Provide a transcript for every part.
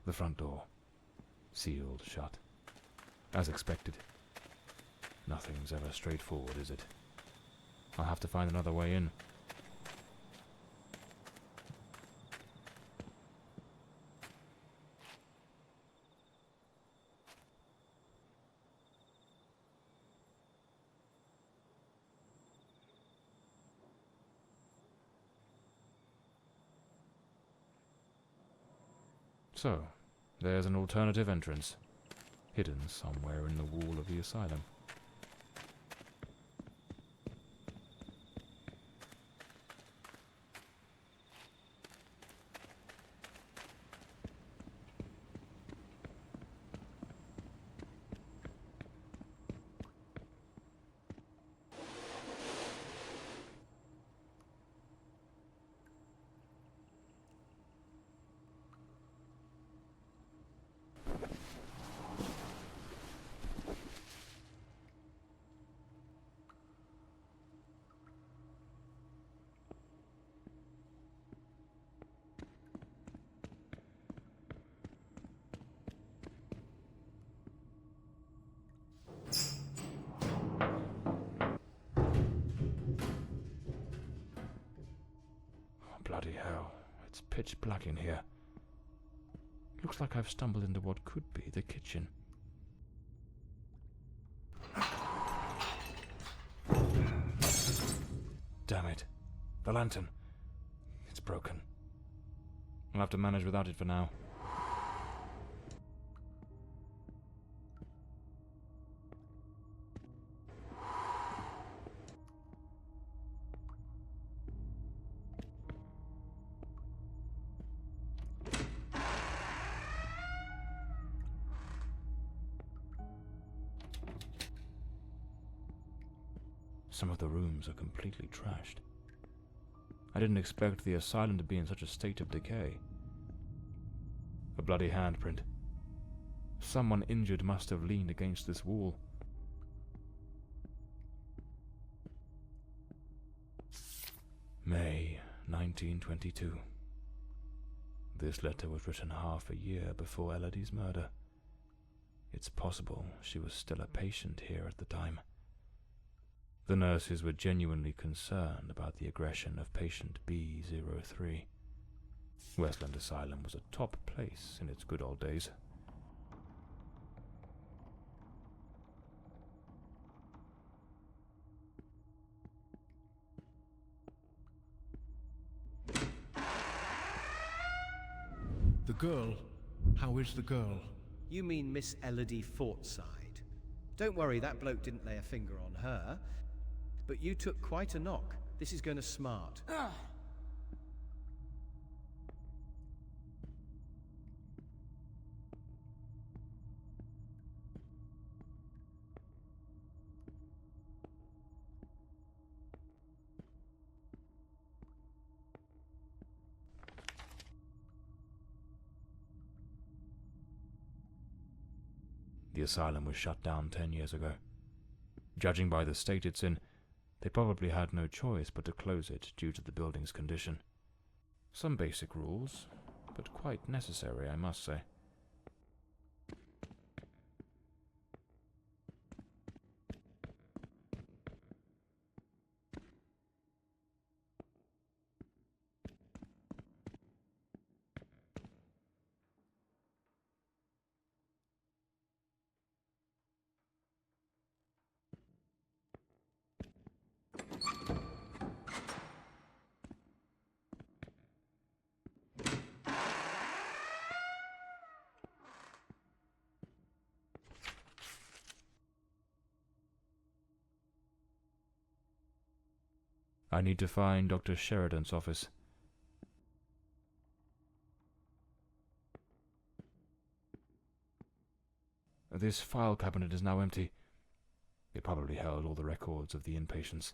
The front door. Sealed shut. As expected. Nothing's ever straightforward, is it? I'll have to find another way in. So, there's an alternative entrance, hidden somewhere in the wall of the asylum. Bloody hell, it's pitch black in here. Looks like I've stumbled into what could be the kitchen. Damn it. The lantern. It's broken. I'll have to manage without it for now. Some of the rooms are completely trashed. I didn't expect the asylum to be in such a state of decay. A bloody handprint. Someone injured must have leaned against this wall. May 1922. This letter was written half a year before Elodie's murder. It's possible she was still a patient here at the time. The nurses were genuinely concerned about the aggression of patient B03. Westland Asylum was a top place in its good old days. The girl? How is the girl? You mean Miss Elodie Fortside. Don't worry, that bloke didn't lay a finger on her. But you took quite a knock. This is going to smart. The asylum was shut down 10 years ago. Judging by the state it's in, they probably had no choice but to close it due to the building's condition. Some basic rules, but quite necessary, I must say. I need to find Dr. Sheridan's office. This file cabinet is now empty. It probably held all the records of the inpatients.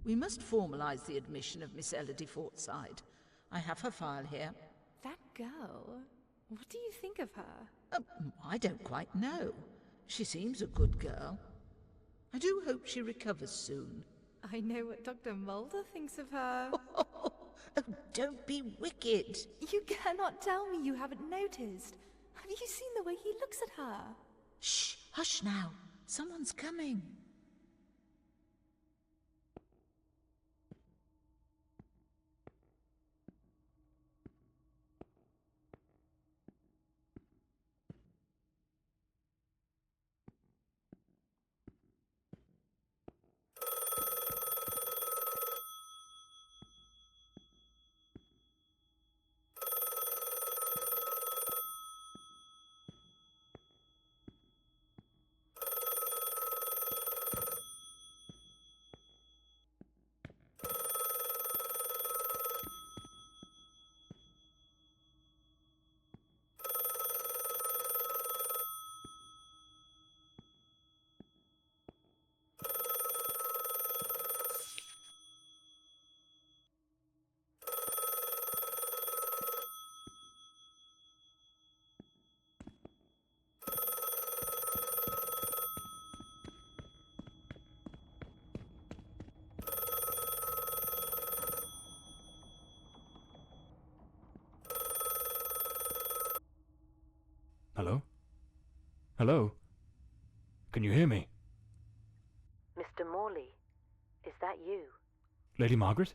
We must formalize the admission of Miss Elodie Fortside. I have her file here. That girl, what do you think of her? I don't quite know. She seems a good girl. I do hope she recovers soon. I know what Dr. Moulder thinks of her. Oh, don't be wicked. You cannot tell me you haven't noticed. Have you seen the way he looks at her? Shh, hush now. Someone's coming. Hello? Hello? Can you hear me? Mr. Morley, is that you? Lady Margaret?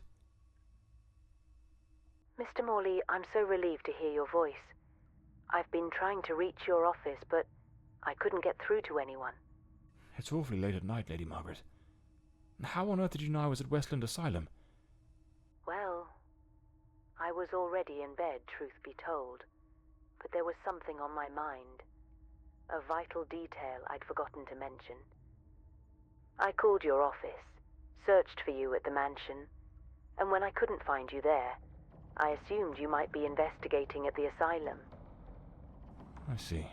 Mr. Morley, I'm so relieved to hear your voice. I've been trying to reach your office, but I couldn't get through to anyone. It's awfully late at night, Lady Margaret. How on earth did you know I was at Westland Asylum? Well, I was already in bed, truth be told. But there was something on my mind. A vital detail I'd forgotten to mention. I called your office, searched for you at the mansion, and when I couldn't find you there, I assumed you might be investigating at the asylum. I see.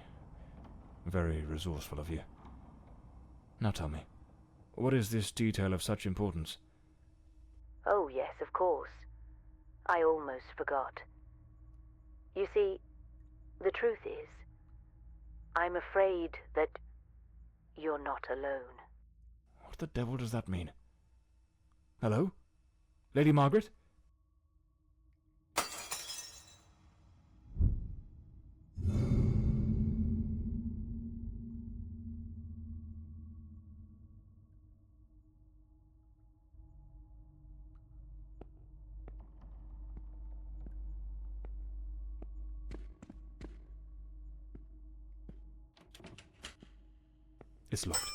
Very resourceful of you. Now tell me, what is this detail of such importance? Oh yes, of course. I almost forgot. You see, the truth is, I'm afraid that you're not alone. What the devil does that mean? Hello? Lady Margaret? It's locked.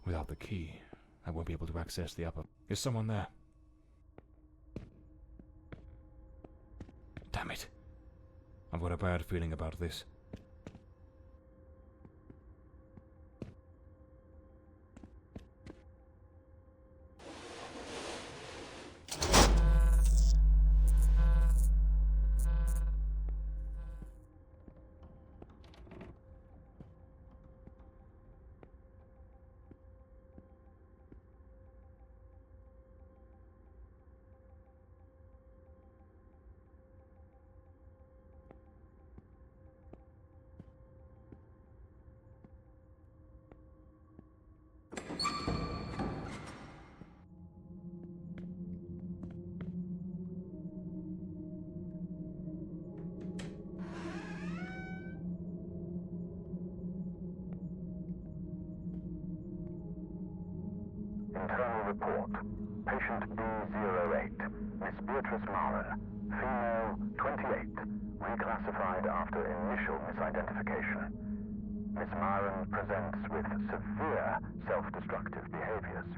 Without the key, I won't be able to access the upper. Is someone there? Damn it. I've got a bad feeling about this. Internal report. Patient D08, Miss Beatric Marin, female, 28, reclassified after initial misidentification. Miss Marin presents with severe self-destructive behaviors.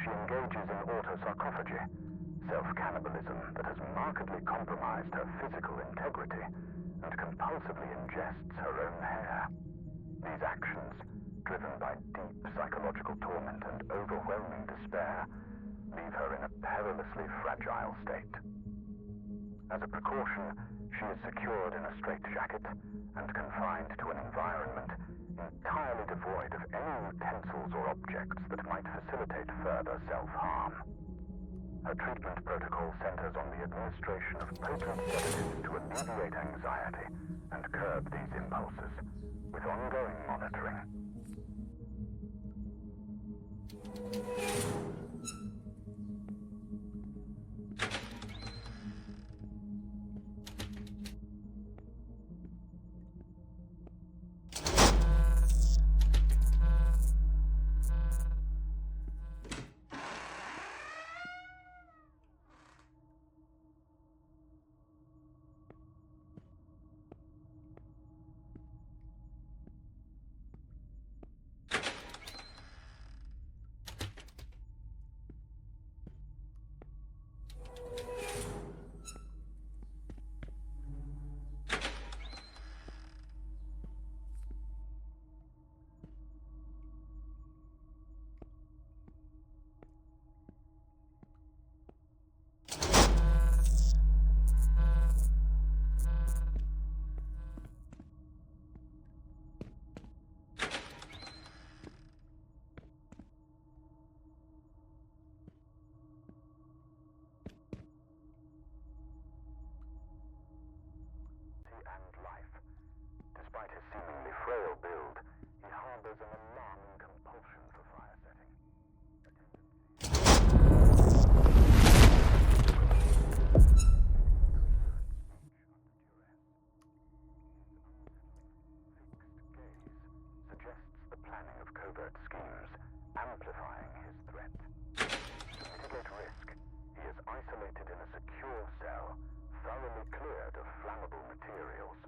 She engages in autosarcophagy, self-cannibalism that has markedly compromised her physical integrity, and compulsively ingests her own hair. These actions, driven by deep psychological torment and overwhelming despair, leave her in a perilously fragile state. As a precaution, she is secured in a straitjacket and confined to an environment entirely devoid of any utensils or objects that might facilitate further self-harm. Her treatment protocol centers on the administration of potent sedatives to alleviate anxiety and curb these impulses, with ongoing monitoring. And life. Despite his seemingly frail build, he harbors an alarming compulsion for fire setting. Fixed gaze suggests the planning of covert schemes, amplifying his threat. To mitigate risk, he is isolated in a secure cell, thoroughly cleared of flammable materials.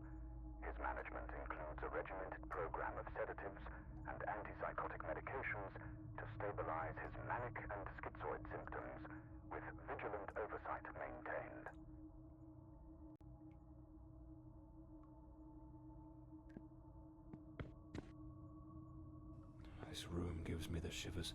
His management includes a regimented program of sedatives and antipsychotic medications to stabilize his manic and schizoid symptoms, with vigilant oversight maintained. This room gives me the shivers.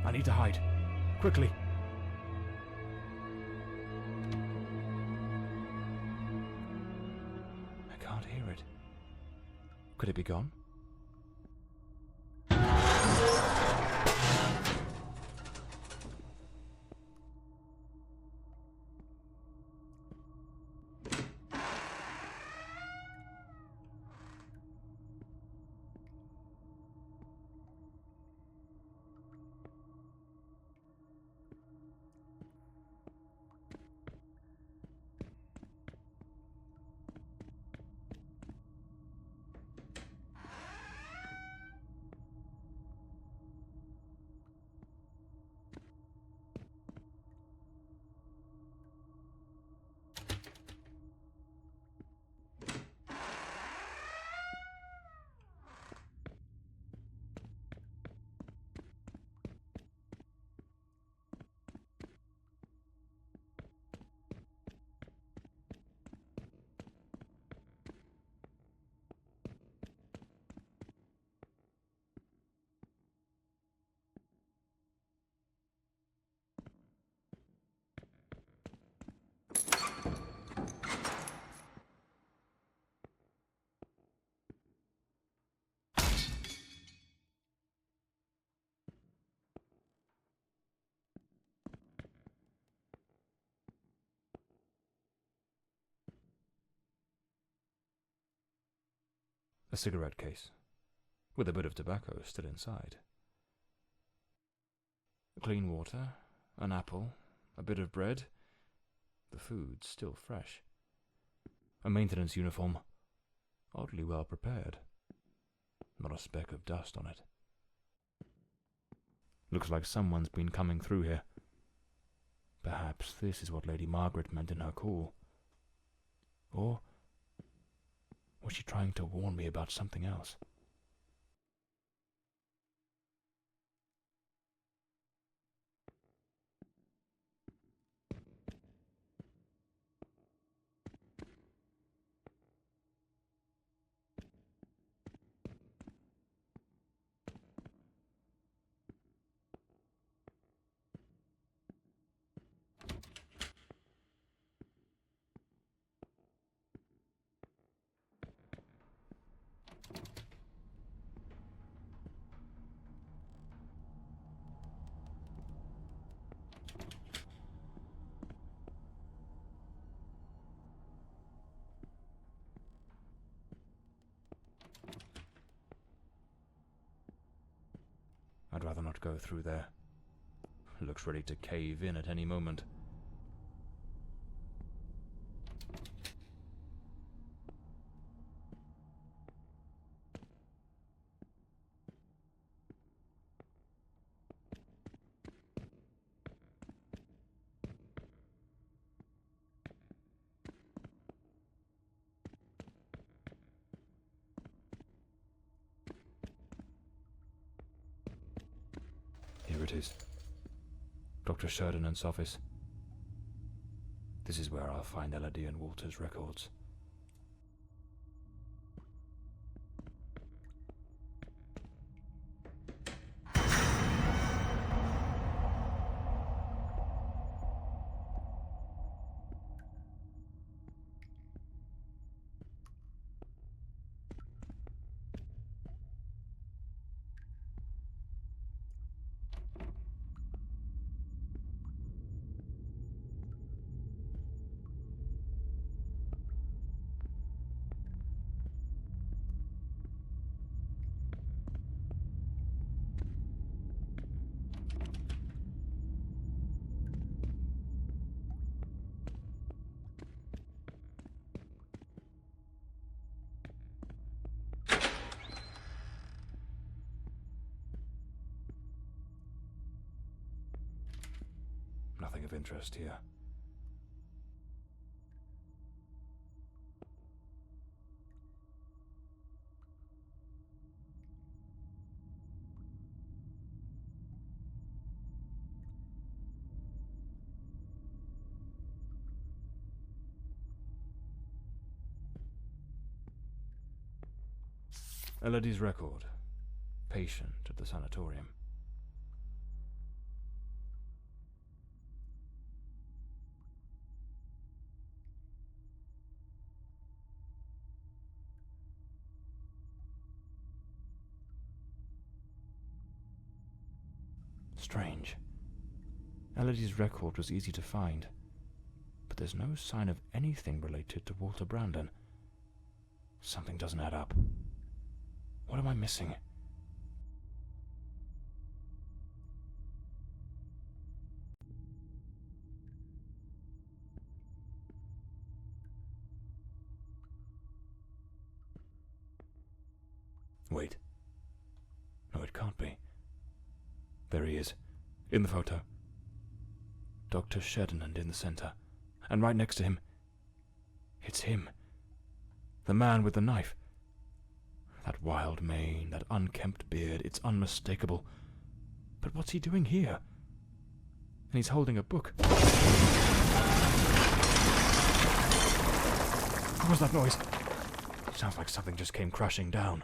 I need to hide. Quickly. I can't hear it. Could it be gone? A cigarette case, with a bit of tobacco still inside. Clean water, an apple, a bit of bread. The food still fresh. A maintenance uniform, oddly well prepared. Not a speck of dust on it. Looks like someone's been coming through here. Perhaps this is what Lady Margaret meant in her call. Or was she trying to warn me about something else? rather not go through there. Looks ready to cave in at any moment. Here it is. Dr. Sheridan's office. This is where I'll find Elodie and Walter's records. Nothing of interest here. Elodie's record. Patient at the sanatorium. Strange. Elodie's record was easy to find, but there's no sign of anything related to Walter Brandon. Something doesn't add up. What am I missing? Wait. No, it can't be. There he is, in the photo. Dr. Sheridan in the center, and right next to him, it's him. The man with the knife. That wild mane, that unkempt beard, it's unmistakable. But what's he doing here? And he's holding a book. What was that noise? Sounds like something just came crashing down.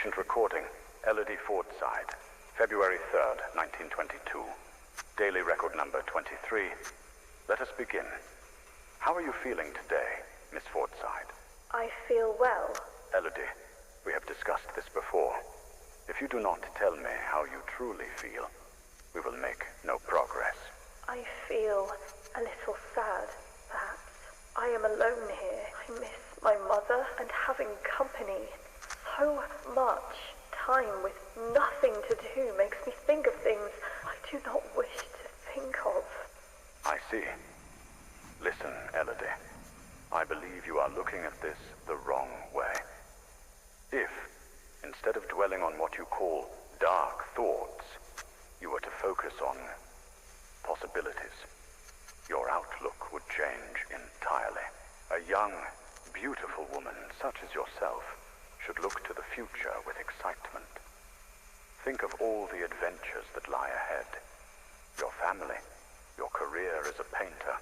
Patient recording, Elodie Fortside, February 3rd, 1922. Daily record number 23. Let us begin. How are you feeling today, Miss Fortside? I feel well. Elodie, we have discussed this before. If you do not tell me how you truly feel, we will make no progress. I feel a little sad, perhaps. I am alone here. I miss my mother and having company. So much time with nothing to do makes me think of things I do not wish to think of. I see. Listen, Elodie. I believe you are looking at this the wrong way. If, instead of dwelling on what you call dark thoughts, you were to focus on possibilities, your outlook would change entirely. A young, beautiful woman such as yourself should look to the future with excitement. Think of all the adventures that lie ahead. Your family, your career as a painter.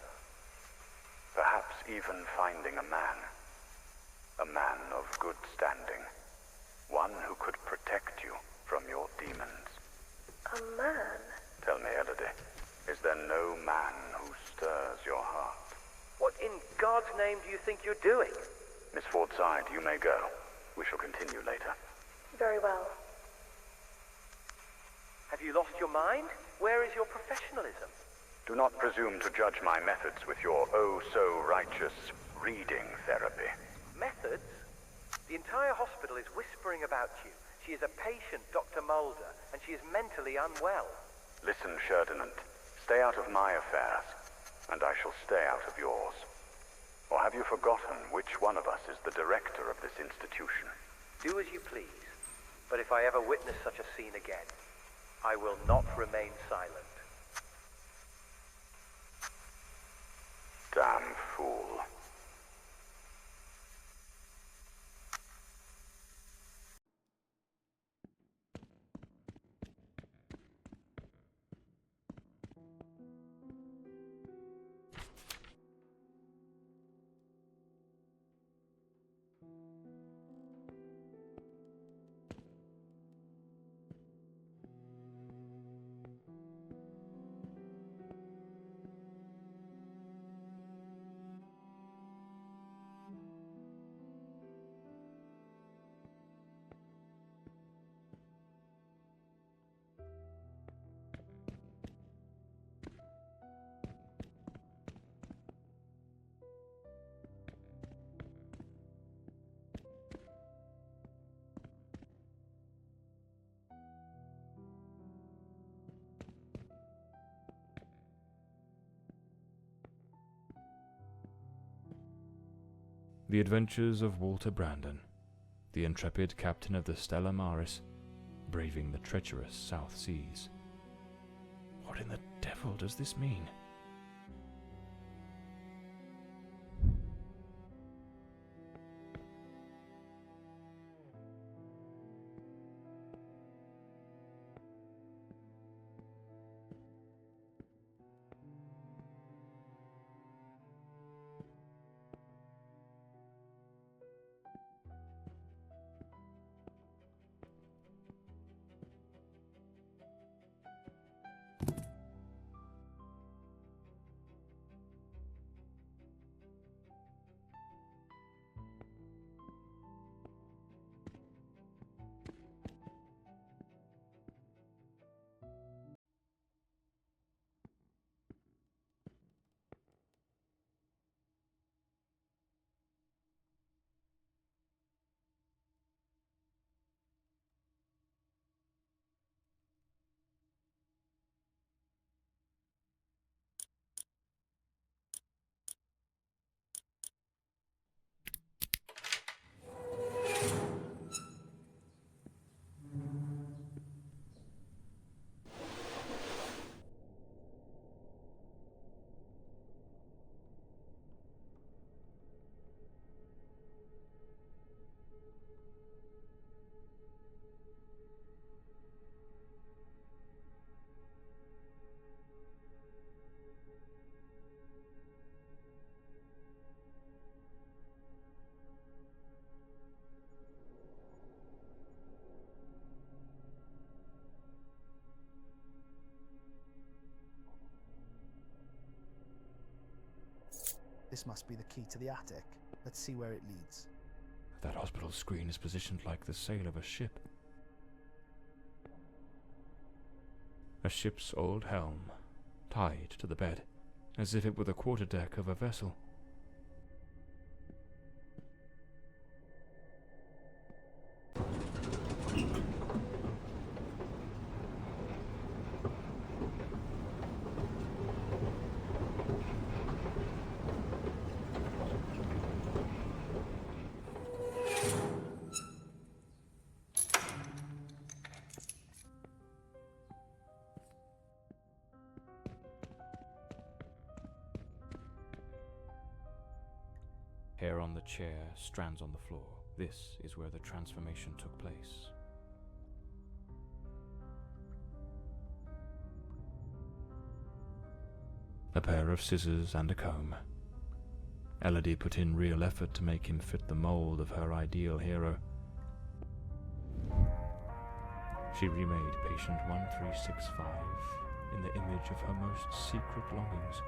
Perhaps even finding a man. A man of good standing. One who could protect you from your demons. A man? Tell me, Elodie, is there no man who stirs your heart? What in God's name do you think you're doing? Miss Fortside, you may go. We shall continue later. Very well. Have you lost your mind? Where is your professionalism? Do not presume to judge my methods with your oh-so-righteous reading therapy. Methods? The entire hospital is whispering about you. She is a patient, Dr. Moulder, and she is mentally unwell. Listen, Sheridan, stay out of my affairs, and I shall stay out of yours. Or have you forgotten which one of us is the director of this institution? Do as you please. But if I ever witness such a scene again, I will not remain silent. Damn fool. The Adventures of Walter Brandon, the intrepid captain of the Stella Maris, braving the treacherous South Seas. What in the devil does this mean? This must be the key to the attic. Let's see where it leads. That hospital screen is positioned like the sail of a ship. A ship's old helm, tied to the bed, as if it were the quarterdeck of a vessel. Hair on the chair, strands on the floor. This is where the transformation took place. A pair of scissors and a comb. Elodie put in real effort to make him fit the mold of her ideal hero. She remade patient 1365 in the image of her most secret longings.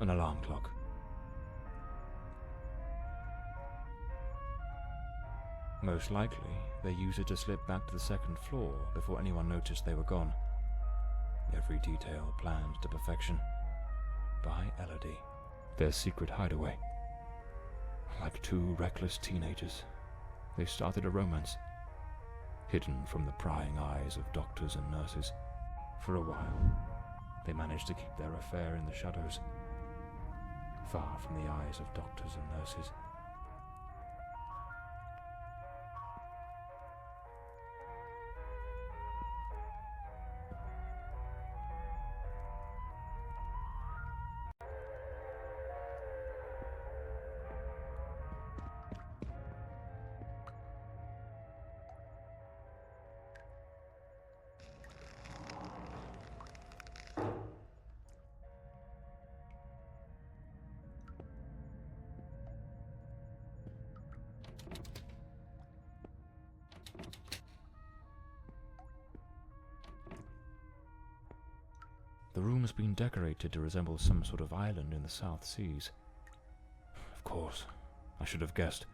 An alarm clock. Most likely, they used it to slip back to the second floor before anyone noticed they were gone. Every detail planned to perfection. By Elodie. Their secret hideaway. Like two reckless teenagers, they started a romance, hidden from the prying eyes of doctors and nurses. For a while, they managed to keep their affair in the shadows, far from the eyes of doctors and nurses. The room has been decorated to resemble some sort of island in the South Seas. Of course, I should have guessed.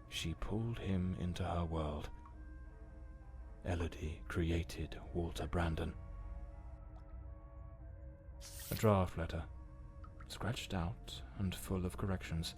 She pulled him into her world. Elodie created Walter Brandon. A draft letter, scratched out and full of corrections.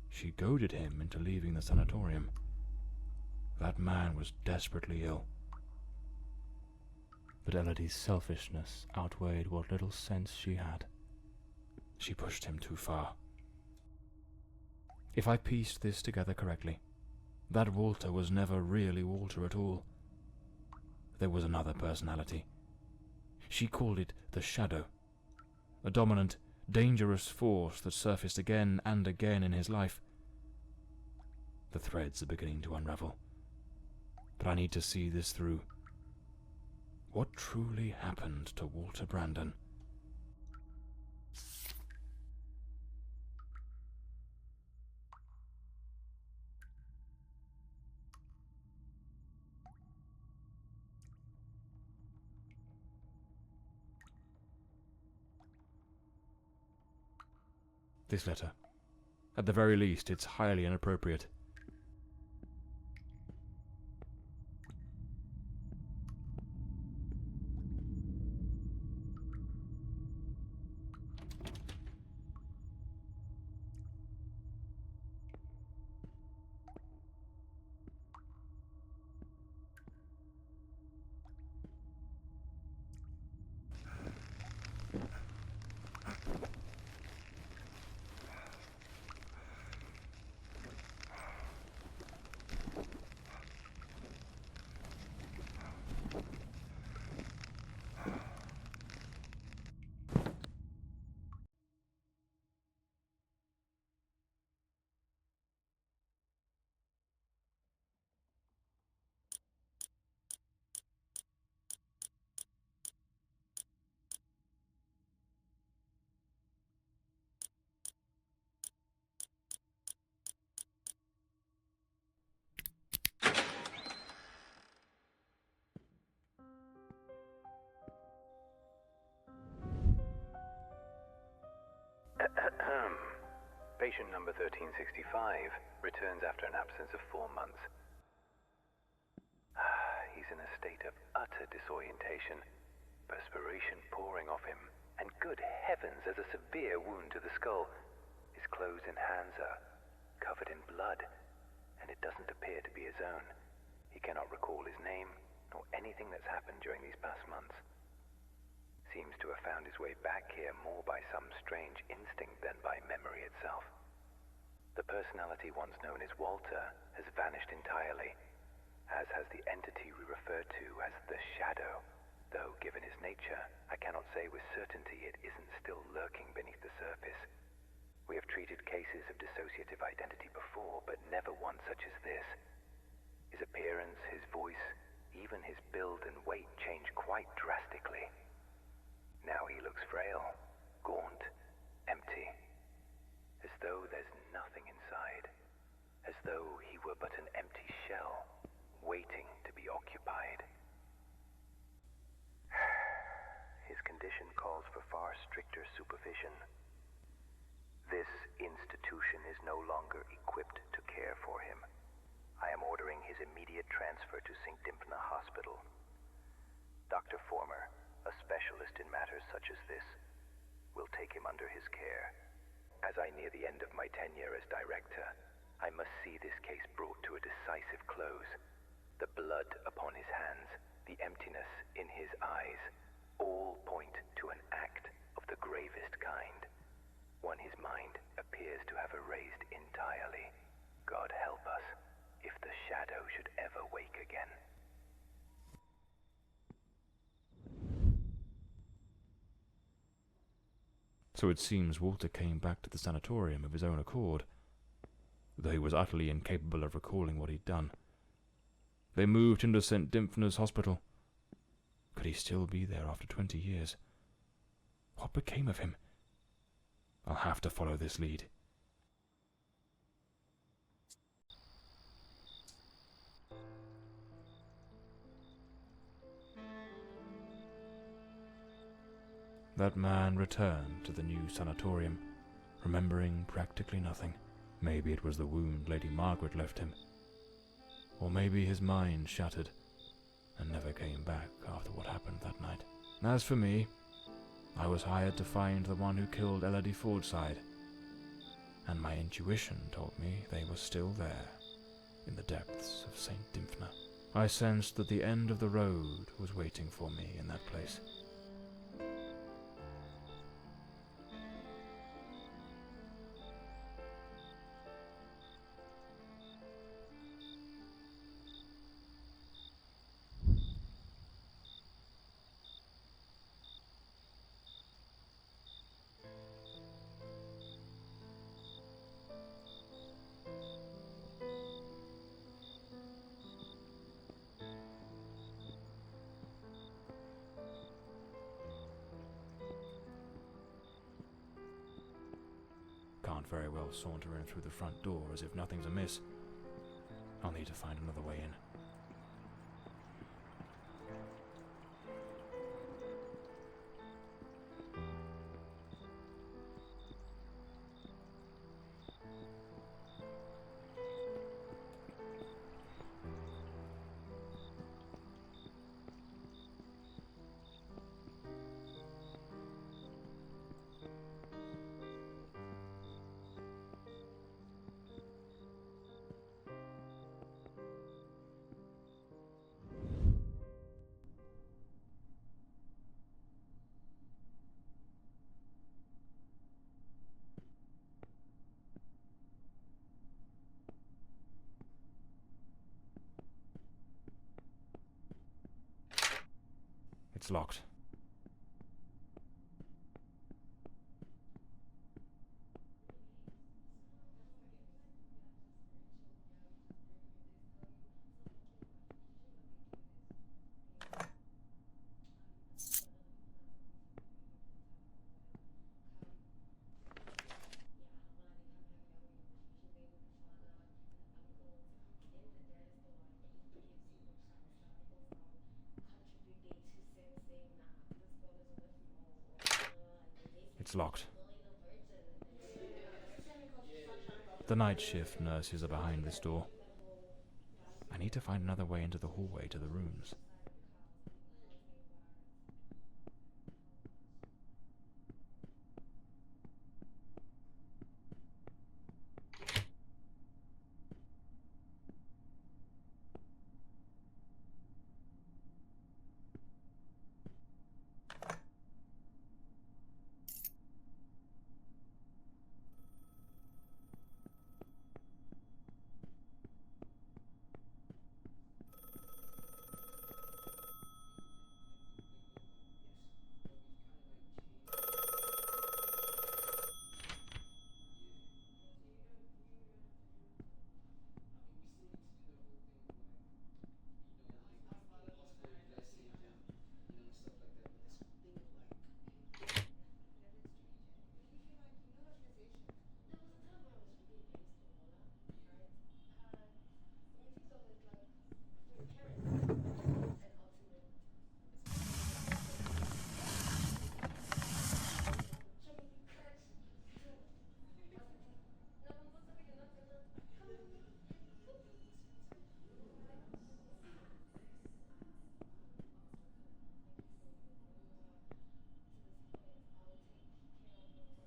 She goaded him into leaving the sanatorium. That man was desperately ill. But Elodie's selfishness outweighed what little sense she had. She pushed him too far. If I pieced this together correctly, that Walter was never really Walter at all. There was another personality. She called it the Shadow, a dominant, dangerous force that surfaced again and again in his life. The threads are beginning to unravel, but I need to see this through. What truly happened to Walter Brandon? This letter. At the very least, it's highly inappropriate. Patient number 1365 returns after an absence of 4 months. He's in a state of utter disorientation, perspiration pouring off him, and good heavens, there's a severe wound to the skull. His clothes and hands are covered in blood, and it doesn't appear to be his own. He cannot recall his name, nor anything that's happened during these past months. Seems to have found his way back here more by some strange instinct than by memory itself. The personality once known as Walter has vanished entirely, as has the entity we refer to as the Shadow, though given his nature, I cannot say with certainty it isn't still lurking beneath the surface. We have treated cases of dissociative identity before, but never one such as this. His appearance, his voice, even his build and weight change quite drastically. Now he looks frail, gaunt, empty, as though there's nothing inside, as though he were but an empty shell, waiting to be occupied. His condition calls for far stricter supervision. This institution is no longer equipped to care for him. I am ordering his immediate transfer to St. Dymphna Hospital. Dr. Former, a specialist in matters such as this, will take him under his care. As I near the end of my tenure as director, I must see this case brought to a decisive close. The blood upon his hands, the emptiness in his eyes, all point to an act of the gravest kind. One his mind appears to have erased entirely. God help us, if the Shadow should ever wake again. So it seems Walter came back to the sanatorium of his own accord, though he was utterly incapable of recalling what he'd done. They moved him to St. Dymphna's Hospital. Could he still be there after 20 years? What became of him? I'll have to follow this lead. That man returned to the new sanatorium, remembering practically nothing. Maybe it was the wound Lady Margaret left him. Or maybe his mind shattered and never came back after what happened that night. As for me, I was hired to find the one who killed Elodie Fortside, and my intuition told me they were still there, in the depths of St. Dymphna. I sensed that the end of the road was waiting for me in that place. Can't very well saunter in through the front door as if nothing's amiss. I'll need to find another way in. It's locked. It's locked. The night shift nurses are behind this door. I need to find another way into the hallway to the rooms.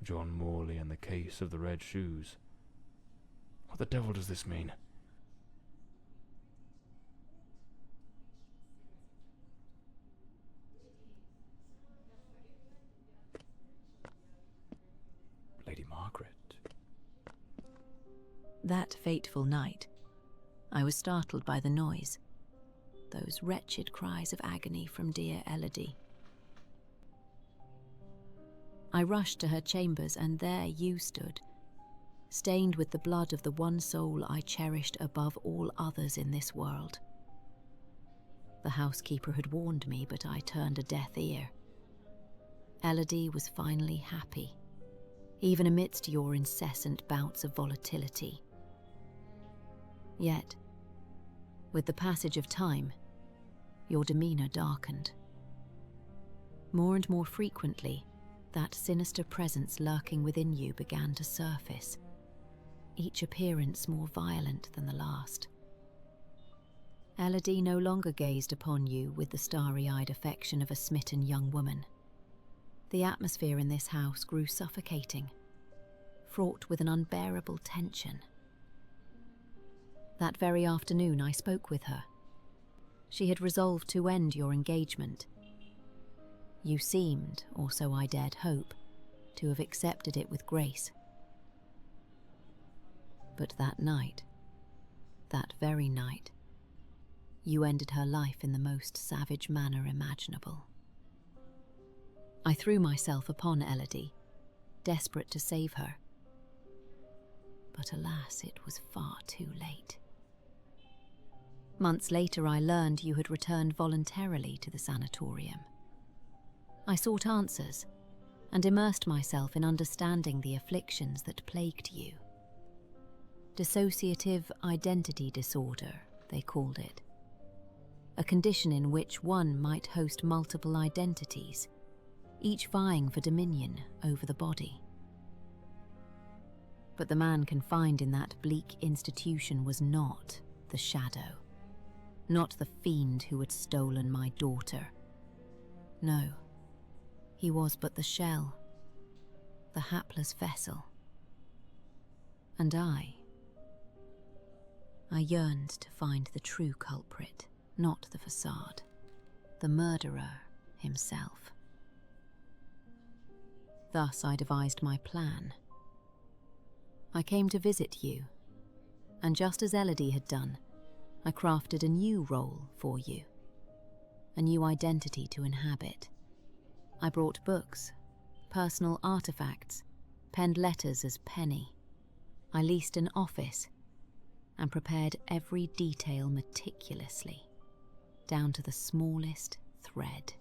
John Morley and the case of the red shoes. What the devil does this mean? Lady Margaret. That fateful night, I was startled by the noise. Those wretched cries of agony from dear Elodie. I rushed to her chambers, and there you stood, stained with the blood of the one soul I cherished above all others in this world. The housekeeper had warned me, but I turned a deaf ear. Elodie was finally happy, even amidst your incessant bouts of volatility. Yet, with the passage of time, your demeanour darkened. More and more frequently, that sinister presence lurking within you began to surface, each appearance more violent than the last. Elodie no longer gazed upon you with the starry-eyed affection of a smitten young woman. The atmosphere in this house grew suffocating, fraught with an unbearable tension. That very afternoon I spoke with her. She had resolved to end your engagement. You seemed, or so I dared hope, to have accepted it with grace. But that night, that very night, you ended her life in the most savage manner imaginable. I threw myself upon Elodie, desperate to save her. But alas, it was far too late. Months later, I learned you had returned voluntarily to the sanatorium. I sought answers and immersed myself in understanding the afflictions that plagued you. Dissociative identity disorder, they called it. A condition in which one might host multiple identities, each vying for dominion over the body. But the man confined in that bleak institution was not the shadow, not the fiend who had stolen my daughter. No. He was but the shell, the hapless vessel. And I yearned to find the true culprit, not the facade, the murderer himself. Thus I devised my plan. I came to visit you, and just as Elodie had done, I crafted a new role for you, a new identity to inhabit. I brought books, personal artifacts, penned letters as Penny. I leased an office and prepared every detail meticulously, down to the smallest thread,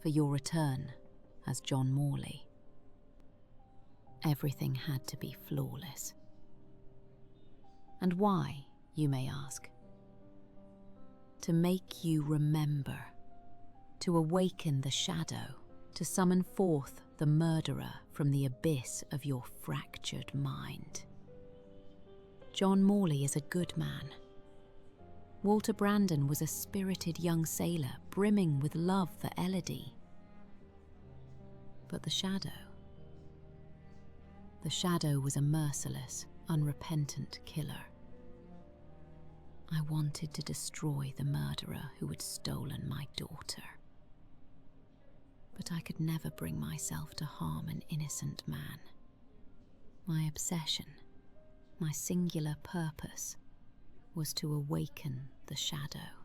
for your return as John Morley. Everything had to be flawless. And why, you may ask? To make you remember, to awaken the shadow, to summon forth the murderer from the abyss of your fractured mind. John Morley is a good man. Walter Brandon was a spirited young sailor brimming with love for Elodie. But the Shadow was a merciless, unrepentant killer. I wanted to destroy the murderer who had stolen my daughter. But I could never bring myself to harm an innocent man. My obsession, my singular purpose, was to awaken the Shadow.